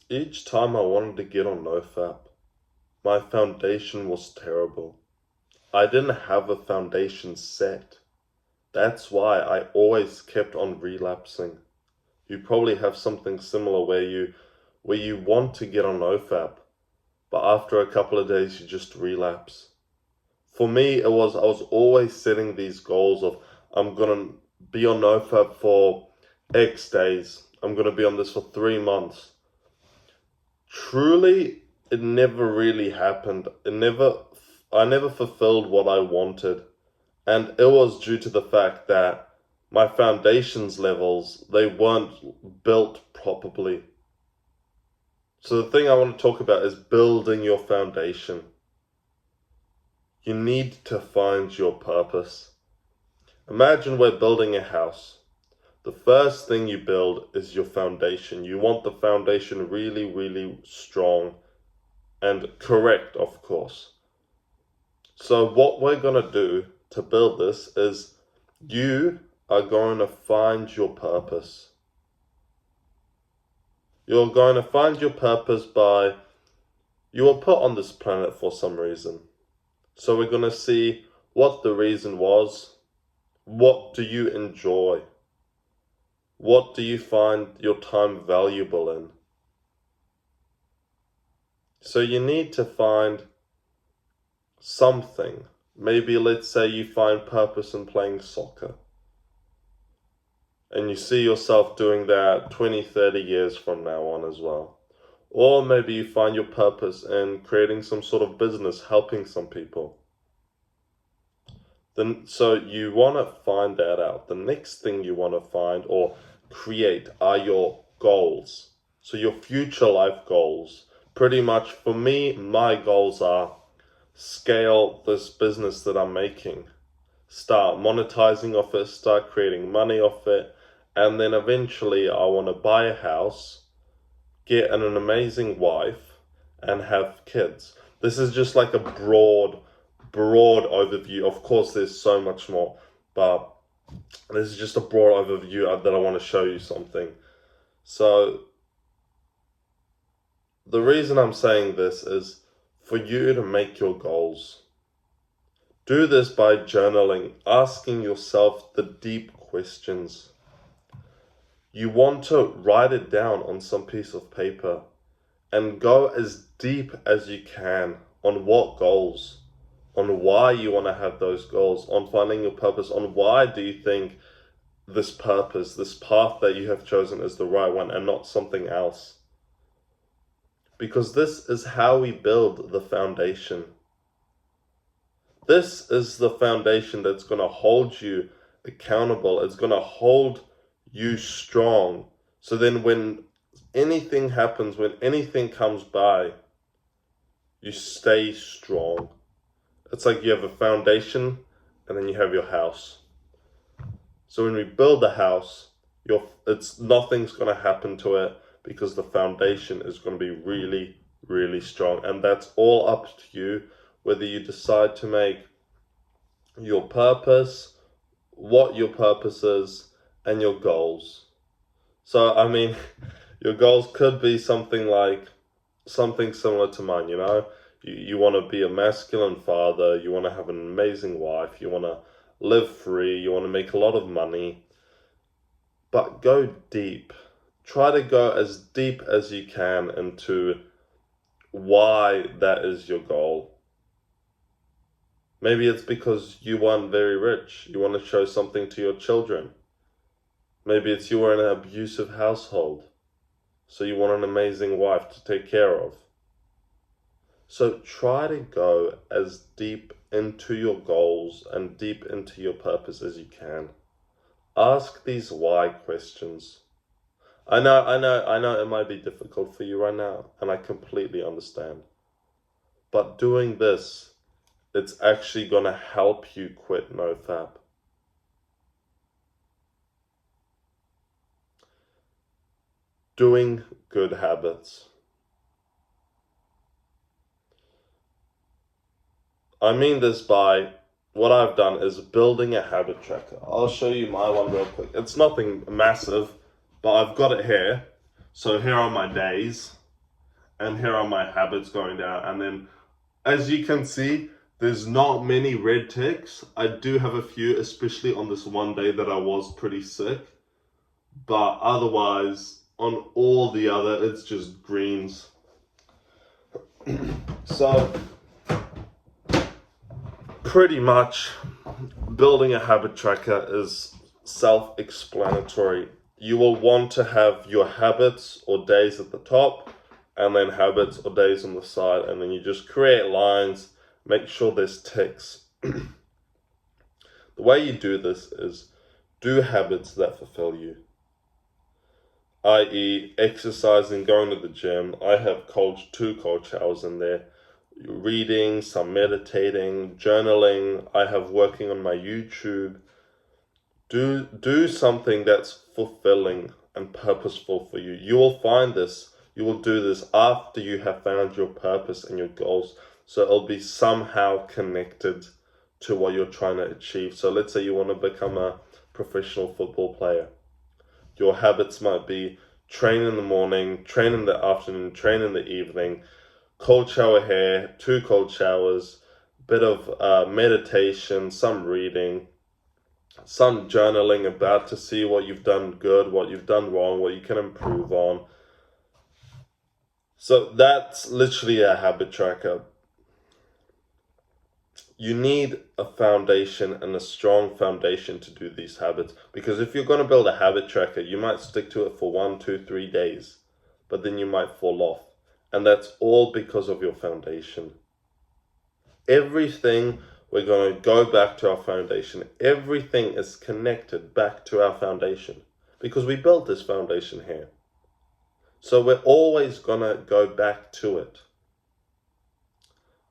Each time I wanted to get on NoFap, my foundation was terrible. I didn't have a foundation set. That's why I always kept on relapsing. You probably have something similar where you want to get on NoFap, but after a couple of days you just relapse. For me, I was always setting these goals of I'm gonna be on NoFap for X days. I'm gonna be on this for 3 months. Truly, it never really happened. I never fulfilled what I wanted. And it was due to the fact that my foundations levels, they weren't built properly. So the thing I want to talk about is building your foundation. You need to find your purpose. Imagine we're building a house. The first thing you build is your foundation. You want the foundation really, really strong and correct, of course. So what we're going to do to build this is you are going to find your purpose. You're going to find your purpose by, you were put on this planet for some reason. So we're going to see what the reason was. What do you enjoy? What do you find your time valuable in? So you need to find something. Maybe let's say you find purpose in playing soccer. And you see yourself doing that 20, 30 years from now on as well. Or maybe you find your purpose in creating some sort of business, helping some people. So you want to find that out. The next thing you want to find or create are your goals. So your future life goals. Pretty much for me, my goals are scale this business that I'm making. Start monetizing off it, start creating money off it. And then eventually I want to buy a house, get an amazing wife, and have kids. This is just like a broad overview. Of course, there's so much more, but this is just a broad overview that I want to show you something. So the reason I'm saying this is for you to make your goals. Do this by journaling, asking yourself the deep questions. You want to write it down on some piece of paper and go as deep as you can on what goals, on why you want to have those goals, on finding your purpose, on why do you think this purpose, this path that you have chosen is the right one and not something else. Because this is how we build the foundation. This is the foundation that's going to hold you accountable. It's going to hold you strong. So then when anything happens, when anything comes by, you stay strong. It's like you have a foundation and then you have your house. So when we build the house, nothing's going to happen to it because the foundation is going to be really, really strong. And that's all up to you, whether you decide to make your purpose, what your purpose is, and your goals. So, I mean, your goals could be something similar to mine, you know? You want to be a masculine father, you want to have an amazing wife, you want to live free, you want to make a lot of money. But go deep. Try to go as deep as you can into why that is your goal. Maybe it's because you weren't very rich. You want to show something to your children. Maybe it's you were in an abusive household, so you want an amazing wife to take care of. So try to go as deep into your goals and deep into your purpose as you can. Ask these why questions. I know it might be difficult for you right now, and I completely understand. But doing this, it's actually going to help you quit NoFap. Doing good habits. I mean this by, what I've done is building a habit tracker. I'll show you my one real quick. It's nothing massive, but I've got it here. So here are my days. and here are my habits going down. And then, as you can see, there's not many red ticks. I do have a few, especially on this one day that I was pretty sick. But otherwise, on all the other, it's just greens. So, pretty much, building a habit tracker is self-explanatory. You will want to have your habits or days at the top, and then habits or days on the side, and then you just create lines, make sure there's ticks. The way you do this is do habits that fulfill you, i.e. exercising, going to the gym. I have two cold showers in there, reading, some meditating, journaling. I have working on my YouTube. Do something that's fulfilling and purposeful for you. You will find this. You will do this after you have found your purpose and your goals. So it'll be somehow connected to what you're trying to achieve. So let's say you want to become a professional football player. Your habits might be train in the morning, train in the afternoon, train in the evening, cold shower hair, 2 cold showers, bit of meditation, some reading, some journaling about to see what you've done good, what you've done wrong, what you can improve on. So that's literally a habit tracker. You need a foundation and a strong foundation to do these habits, because if you're going to build a habit tracker, you might stick to it for 1, 2, 3 days, but then you might fall off. And that's all because of your foundation. Everything, we're going to go back to our foundation. Everything is connected back to our foundation because we built this foundation here. So we're always going to go back to it.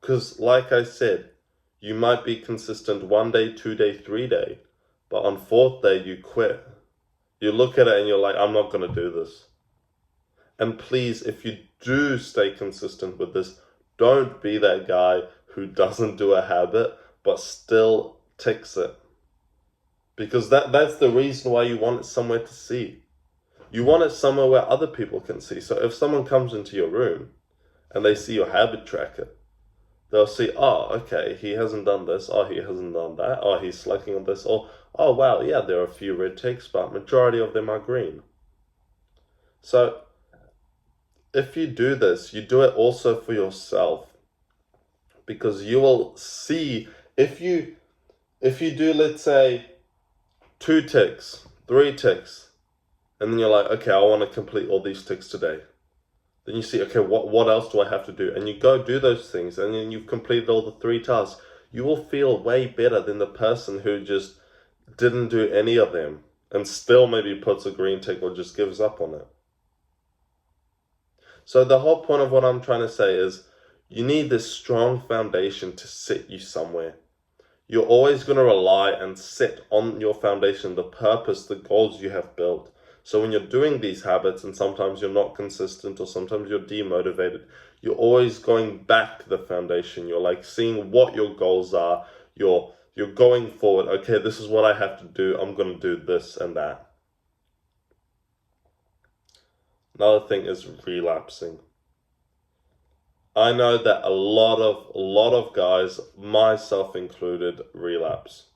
Because like I said, you might be consistent 1 day, 2 day, 3 day, but on 4th day you quit. You look at it and you're like, I'm not going to do this. And please, if you do stay consistent with this, don't be that guy who doesn't do a habit but still ticks it. Because that's the reason why you want it somewhere to see. You want it somewhere where other people can see. So if someone comes into your room and they see your habit tracker, they'll see, oh, okay, he hasn't done this, oh, he hasn't done that, oh, he's slacking on this, or, oh, wow, yeah, there are a few red ticks, but majority of them are green. So if you do this, you do it also for yourself, because you will see, if you do, let's say, 2 ticks, 3 ticks, and then you're like, okay, I want to complete all these ticks today. Then you see, okay, what else do I have to do? And you go do those things, and then you've completed all the 3 tasks. You will feel way better than the person who just didn't do any of them and still maybe puts a green tick or just gives up on it. So the whole point of what I'm trying to say is you need this strong foundation to set you somewhere. You're always going to rely and set on your foundation, the purpose, the goals you have built. So when you're doing these habits and sometimes you're not consistent or sometimes you're demotivated, you're always going back to the foundation. You're like seeing what your goals are. You're going forward. Okay, this is what I have to do. I'm going to do this and that. Another thing is relapsing. I know that a lot of guys, myself included, relapse.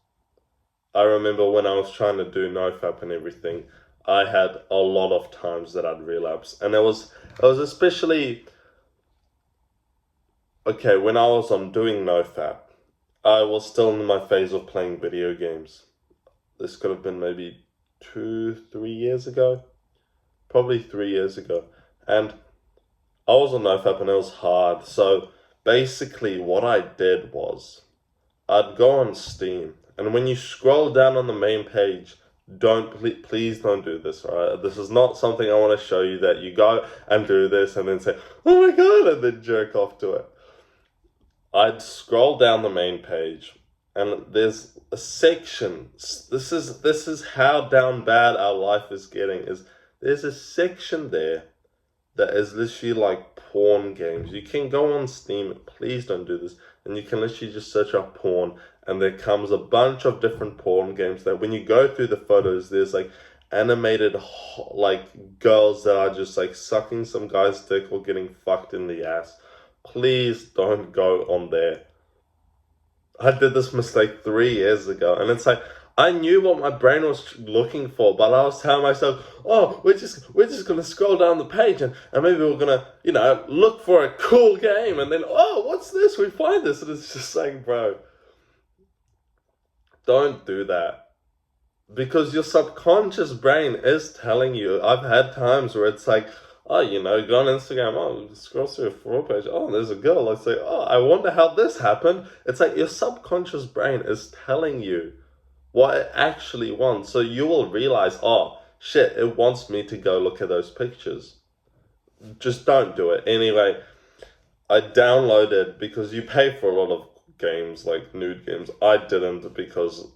I remember when I was trying to do NoFap and everything, I had a lot of times that I'd relapse. And it was especially, okay, when I was on doing NoFap, I was still in my phase of playing video games. This could have been maybe 2-3 years ago. Probably 3 years ago. And I was on NoFap and it was hard. So basically what I did was I'd go on Steam, and when you scroll down on the main page, please don't do this, right? This is not something I want to show you, that you go and do this and then say, oh my God, and then jerk off to it. I'd scroll down the main page and there's a section. This is how down bad our life is getting, is there's a section there that is literally like porn games. You can go on Steam, please don't do this, and you can literally just search up porn, and there comes a bunch of different porn games that when you go through the photos, there's like animated like girls that are just like sucking some guy's dick or getting fucked in the ass. Please don't go on there. I did this mistake 3 years ago, and it's like I knew what my brain was looking for, but I was telling myself, "Oh, we're just gonna scroll down the page, and maybe we're gonna, look for a cool game, and then oh, what's this? We find this, and it's just like, bro, don't do that." Because your subconscious brain is telling you. I've had times where it's like, oh, go on Instagram, oh, scroll through a for page, oh, there's a girl. I say, oh, I wonder how this happened. It's like your subconscious brain is telling you what it actually wants. So you will realize, oh, shit, it wants me to go look at those pictures. Just don't do it. Anyway, I downloaded, because you pay for a lot of games, like nude games. I didn't, because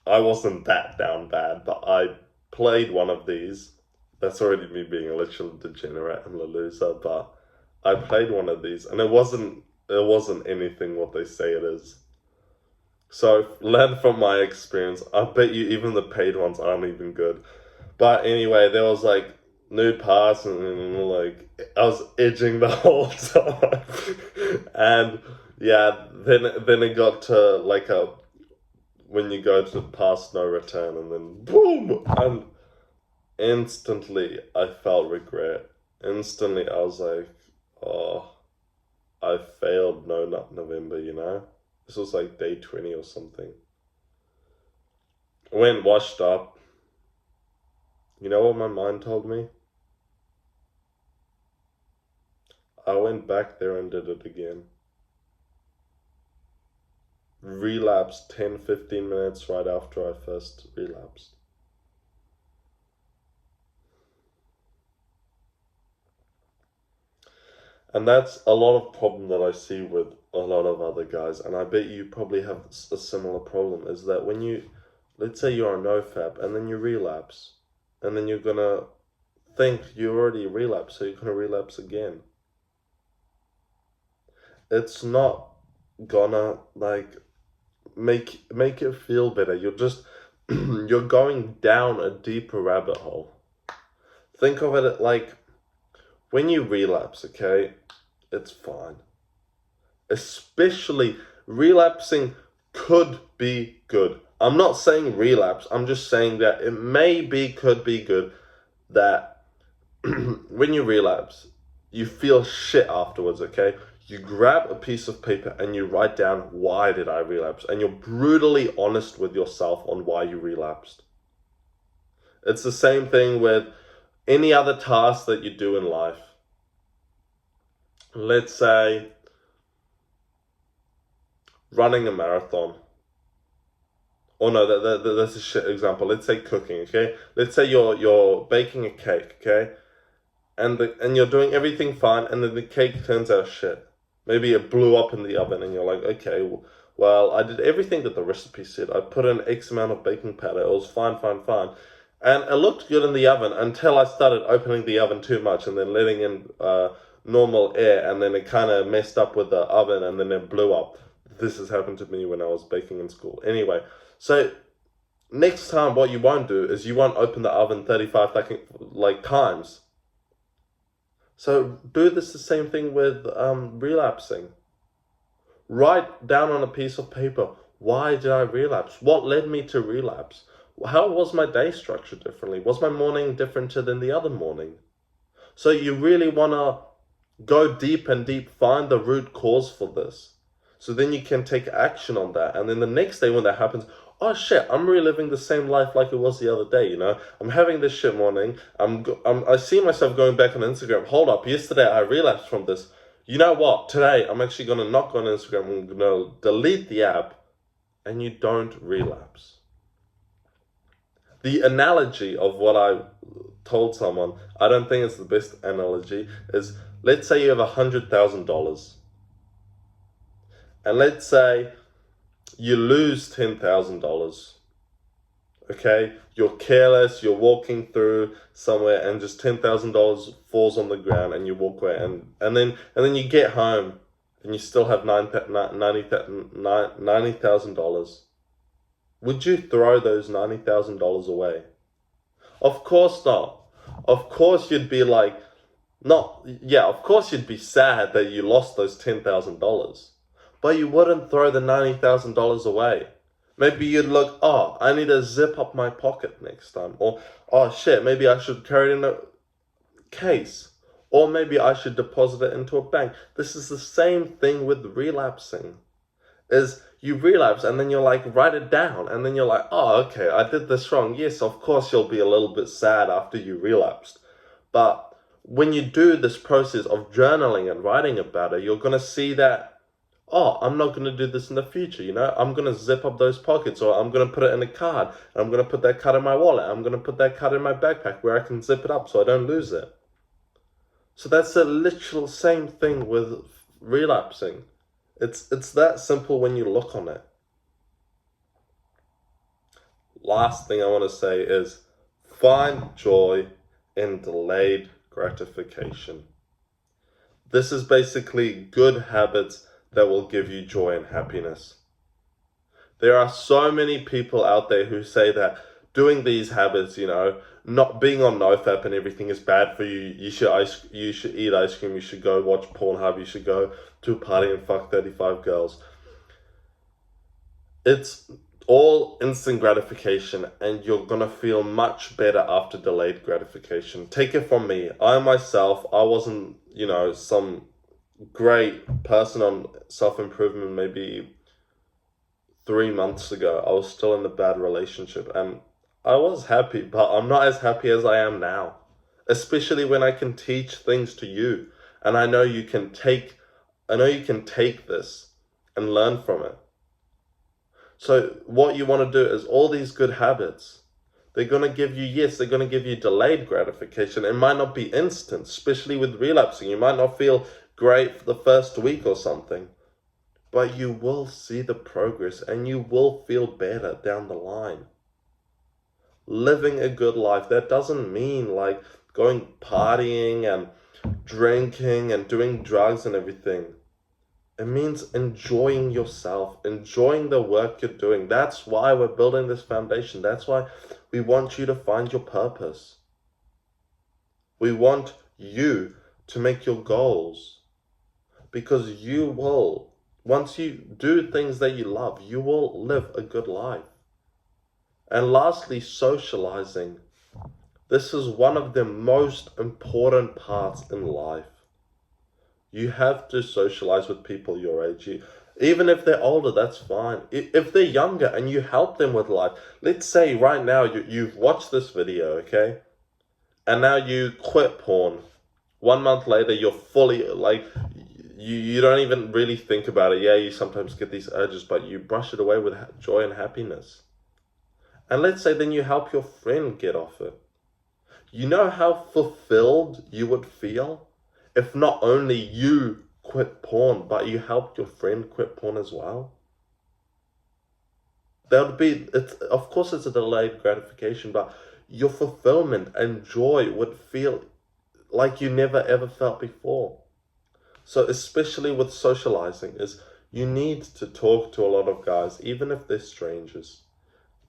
I wasn't that down bad, but I played one of these. That's already me being a literal degenerate and a loser, but I played one of these, and it wasn't anything what they say it is. So learn from my experience. I bet you even the paid ones aren't even good. But anyway, there was like nude parts, and like I was edging the whole time. And yeah, then it got to like when you go to past no return, and then boom, and instantly I felt regret. Instantly I was like, oh, I failed No Nut November, This was like day 20 or something. I went, washed up. You know what my mind told me? I went back there and did it again. Relapsed 10-15 minutes right after I first relapsed. And that's a lot of problem that I see with a lot of other guys, and I bet you probably have a similar problem, is that when let's say you're on nofap and then you relapse, and then you're gonna think you already relapsed, so you're gonna relapse again. It's not gonna like make it feel better. You're just you're going down a deeper rabbit hole. Think of it like when you relapse, okay, it's fine. Especially relapsing could be good. I'm not saying relapse, I'm just saying that it could be good that when you relapse, you feel shit afterwards, okay? You grab a piece of paper and you write down, why did I relapse? And you're brutally honest with yourself on why you relapsed. It's the same thing with any other task that you do in life. Let's say running a marathon. Oh no, that's a shit example. Let's say cooking, okay? Let's say you're baking a cake, okay? And you're doing everything fine, and then the cake turns out shit. Maybe it blew up in the oven, and you're like, okay, well, I did everything that the recipe said. I put in X amount of baking powder. It was fine. And it looked good in the oven until I started opening the oven too much and then letting in normal air, and then it kind of messed up with the oven, and then it blew up. This has happened to me when I was baking in school. Anyway, so next time what you won't do is you won't open the oven 35 times. So do the same thing with relapsing. Write down on a piece of paper, why did I relapse? What led me to relapse? How was my day structured differently? Was my morning different than the other morning? So you really want to go deep, find the root cause for this. So then you can take action on that. And then the next day when that happens, oh shit, I'm reliving the same life like it was the other day, I'm having this shit morning. I see myself going back on Instagram. Hold up, yesterday I relapsed from this. You know what? Today I'm actually going to not go on Instagram. I'm going to delete the app, and you don't relapse. The analogy of what I told someone, I don't think it's the best analogy, is let's say you have $100,000. And let's say you lose $10,000. Okay, you're careless, you're walking through somewhere and just $10,000 falls on the ground and you walk away, and then you get home and you still have $90,000. Would you throw those $90,000 away? Of course not. Of course you'd be like, not, yeah, of course you'd be sad that you lost those $10,000, but you wouldn't throw the $90,000 away. Maybe you'd look, oh, I need to zip up my pocket next time. Or, oh shit, maybe I should carry it in a case. Or maybe I should deposit it into a bank. This is the same thing with relapsing. Is you relapse and then you're like, write it down. And then you're like, oh, okay, I did this wrong. Yes, of course you'll be a little bit sad after you relapsed. But when you do this process of journaling and writing about it, you're going to see that, oh, I'm not going to do this in the future, I'm going to zip up those pockets, or I'm going to put it in a card, and I'm going to put that card in my wallet, I'm going to put that card in my backpack where I can zip it up so I don't lose it. So that's the literal same thing with relapsing. It's that simple when you look on it. Last thing I want to say is find joy in delayed gratification. This is basically good habits that will give you joy and happiness. There are so many people out there who say that doing these habits, not being on NoFap and everything is bad for you. You should eat ice cream. You should go watch Pornhub. You should go to a party and fuck 35 girls. It's all instant gratification, and you're going to feel much better after delayed gratification. Take it from me. I myself, I wasn't, some great person on self-improvement maybe 3 months ago. I was still in a bad relationship, and I was happy, but I'm not as happy as I am now. Especially when I can teach things to you, and I know you can take this and learn from it. So what you want to do is all these good habits, they're going to give you delayed gratification. It might not be instant, especially with relapsing. You might not feel great for the first week or something, but you will see the progress and you will feel better down the line. Living a good life, that doesn't mean like going partying and drinking and doing drugs and everything. It means enjoying yourself, enjoying the work you're doing. That's why we're building this foundation. That's why we want you to find your purpose. We want you to make your goals, because you will, once you do things that you love, you will live a good life. And lastly, socializing. This is one of the most important parts in life. You have to socialize with people your age. Even if they're older, that's fine. If they're younger and you help them with life, let's say right now you've watched this video, okay? And now you quit porn. 1 month later, you're fully, you don't even really think about it. Yeah, you sometimes get these urges, but you brush it away with joy and happiness. And let's say then you help your friend get off it. You know how fulfilled you would feel if not only you quit porn, but you helped your friend quit porn as well? Of course it's a delayed gratification, but your fulfillment and joy would feel like you never ever felt before. So especially with socializing, is you need to talk to a lot of guys, even if they're strangers.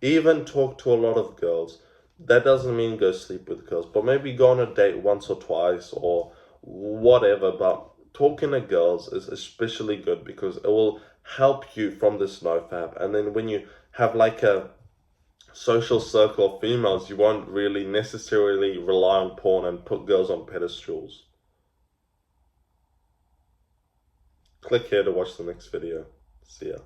Even talk to a lot of girls. That doesn't mean go sleep with girls, but maybe go on a date once or twice or whatever. But talking to girls is especially good because it will help you from this NoFap. And then when you have like a social circle of females, you won't really necessarily rely on porn and put girls on pedestals. Click here to watch the next video. See ya.